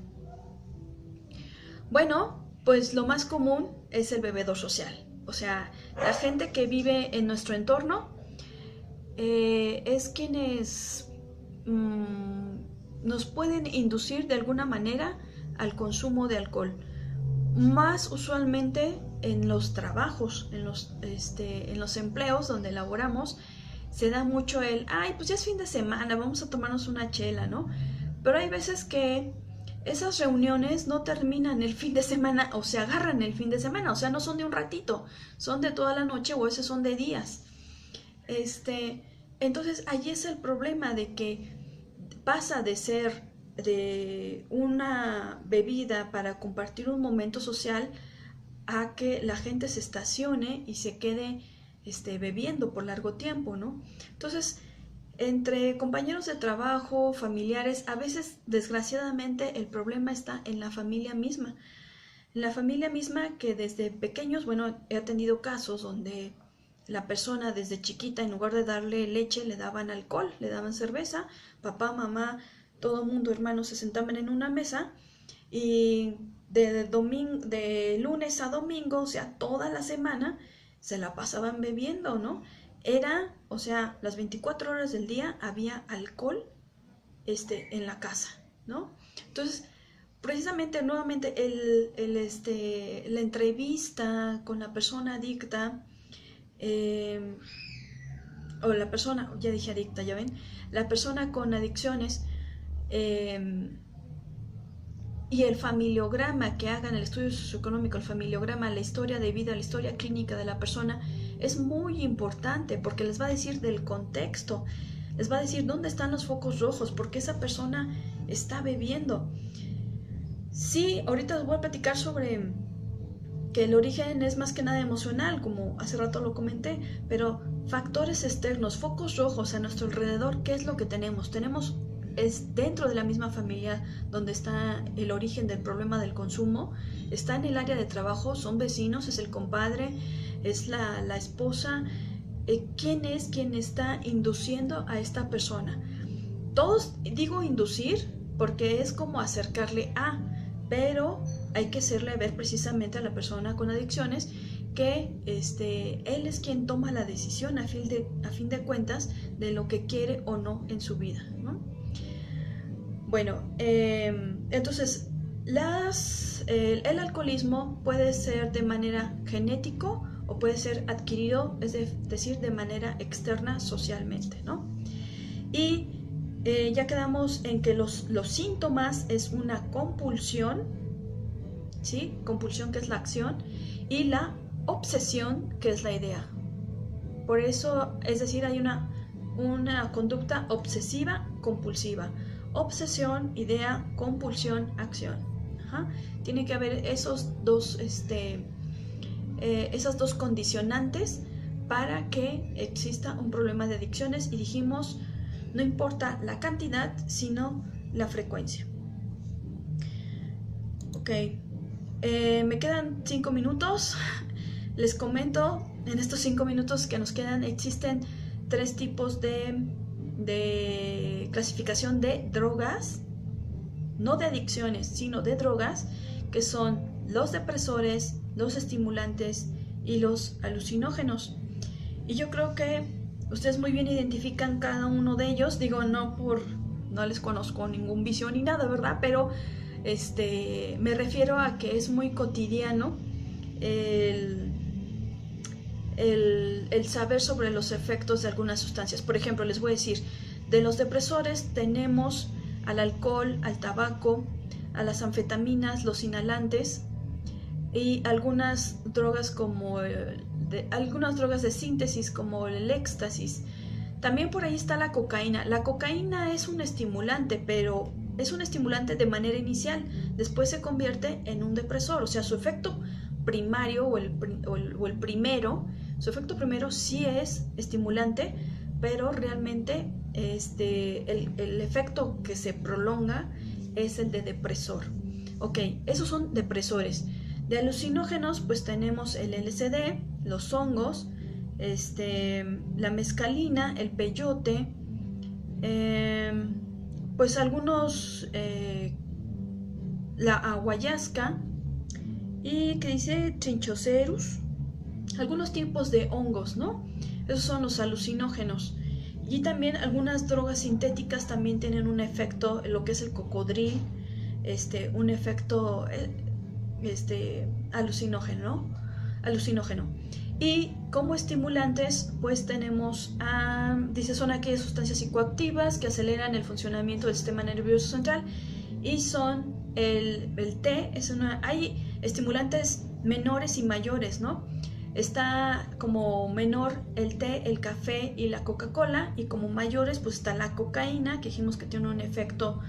Bueno, pues lo más común es el bebedor social. O sea, la gente que vive en nuestro entorno es quienes nos pueden inducir de alguna manera al consumo de alcohol. Más usualmente en los trabajos, en los empleos donde laboramos, se da mucho ay, pues ya es fin de semana, vamos a tomarnos una chela, ¿no? Pero hay veces que esas reuniones no terminan el fin de semana o se agarran el fin de semana, o sea, no son de un ratito, son de toda la noche o a veces son de días. Entonces, allí es el problema de que pasa de ser de una bebida para compartir un momento social a que la gente se estacione y se quede bebiendo por largo tiempo, ¿no? Entonces, entre compañeros de trabajo, familiares, a veces desgraciadamente el problema está en la familia misma. En la familia misma que desde pequeños, bueno, he atendido casos donde la persona desde chiquita en lugar de darle leche le daban alcohol, le daban cerveza, papá, mamá, todo mundo, hermanos se sentaban en una mesa y de lunes a domingo, o sea, toda la semana se la pasaban bebiendo, ¿no? Era, o sea, las 24 horas del día había alcohol en la casa, ¿no? Entonces, precisamente, nuevamente, la entrevista con la persona adicta, o la persona, ya dije adicta, ya ven, la persona con adicciones, y el familiograma que hagan, el estudio socioeconómico, el familiograma, la historia de vida, la historia clínica de la persona, es muy importante porque les va a decir del contexto, les va a decir dónde están los focos rojos, porque esa persona está bebiendo. Sí, ahorita les voy a platicar sobre que el origen es más que nada emocional, como hace rato lo comenté, pero factores externos, focos rojos a nuestro alrededor, ¿qué es lo que tenemos? Es dentro de la misma familia donde está el origen del problema del consumo, está en el área de trabajo, son vecinos, es el compadre, es la esposa. ¿Quién es quien está induciendo a esta persona? Todos digo inducir porque es como acercarle a, pero hay que hacerle ver precisamente a la persona con adicciones que él es quien toma la decisión a fin de cuentas de lo que quiere o no en su vida, ¿no? Bueno, entonces el alcoholismo puede ser de manera genético o puede ser adquirido, es decir, de manera externa socialmente, ¿no? Y ya quedamos en que los síntomas es una compulsión, ¿sí? Compulsión, que es la acción, y la obsesión, que es la idea. Por eso, es decir, hay una conducta obsesiva compulsiva. Obsesión, idea, compulsión, acción. Ajá. Tiene que haber esas dos condicionantes para que exista un problema de adicciones, y dijimos, no importa la cantidad, sino la frecuencia. Ok, me quedan 5 minutos. Les comento, en estos 5 minutos que nos quedan, existen 3 tipos de clasificación de drogas, no de adicciones, sino de drogas, que son los depresores, los estimulantes y los alucinógenos. Y yo creo que ustedes muy bien identifican cada uno de ellos. Digo, no les conozco ningún vicio ni nada, ¿verdad? Pero me refiero a que es muy cotidiano el saber sobre los efectos de algunas sustancias. Por ejemplo, les voy a decir, de los depresores tenemos al alcohol, al tabaco, a las anfetaminas, los inhalantes y algunas drogas como algunas drogas de síntesis como el éxtasis. También por ahí está la cocaína. La cocaína es un estimulante, pero es un estimulante de manera inicial. Después se convierte en un depresor. O sea, su efecto primario o el primero, su efecto primero sí es estimulante, pero realmente el efecto que se prolonga es el de depresor. Ok, esos son depresores. De alucinógenos, pues tenemos el LSD, los hongos, la mescalina, el peyote, pues algunos, la ayahuasca y que dice Trichocereus, algunos tipos de hongos, ¿no? Esos son los alucinógenos. Y también algunas drogas sintéticas también tienen un efecto, lo que es el cocodril, un efecto alucinógeno. Y como estimulantes, pues tenemos, dice, son aquellas sustancias psicoactivas que aceleran el funcionamiento del sistema nervioso central y son el té, hay estimulantes menores y mayores, ¿no? Está como menor el té, el café y la Coca-Cola, y como mayores pues está la cocaína, que dijimos que tiene un efecto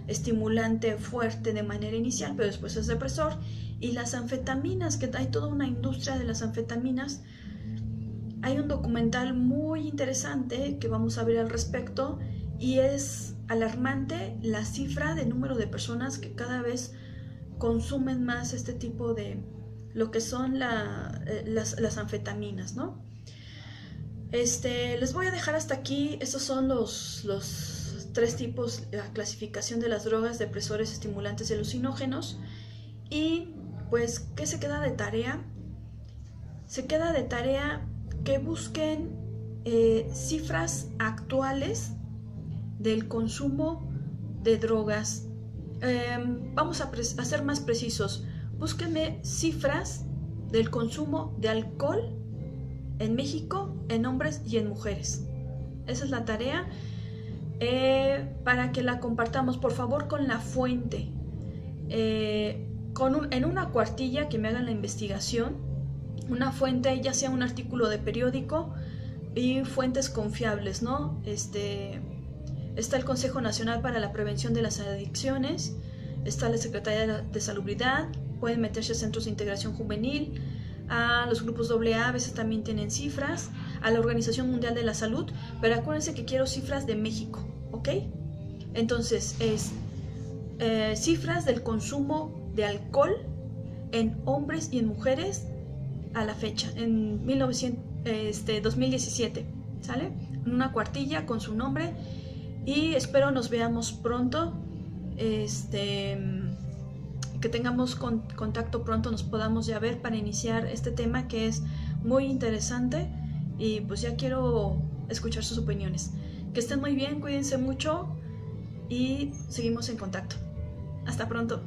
estimulante fuerte de manera inicial, pero después es depresor, y las anfetaminas, que hay toda una industria de las anfetaminas. Hay un documental muy interesante que vamos a ver al respecto, y es alarmante la cifra de número de personas que cada vez consumen más este tipo de lo que son las anfetaminas, ¿no? Les voy a dejar hasta aquí. Estos son los 3 tipos, la clasificación de las drogas, depresores, estimulantes y alucinógenos. Y pues, ¿qué se queda de tarea? Se queda de tarea que busquen cifras actuales del consumo de drogas. Vamos a ser más precisos. Búsquenme cifras del consumo de alcohol en México, en hombres y en mujeres. Esa es la tarea, para que la compartamos, por favor, con la fuente. En una cuartilla que me hagan la investigación, una fuente, ya sea un artículo de periódico y fuentes confiables, ¿no? Está el Consejo Nacional para la Prevención de las Adicciones, está la Secretaría de Salubridad, pueden meterse a centros de integración juvenil, a los grupos AA, a veces también tienen cifras, a la Organización Mundial de la Salud, pero acuérdense que quiero cifras de México, ¿ok? Entonces es cifras del consumo de alcohol en hombres y en mujeres a la fecha, en 2017, ¿sale? En una cuartilla con su nombre, y espero nos veamos pronto, que tengamos contacto pronto, nos podamos ya ver para iniciar este tema que es muy interesante, y pues ya quiero escuchar sus opiniones. Que estén muy bien, cuídense mucho y seguimos en contacto. Hasta pronto.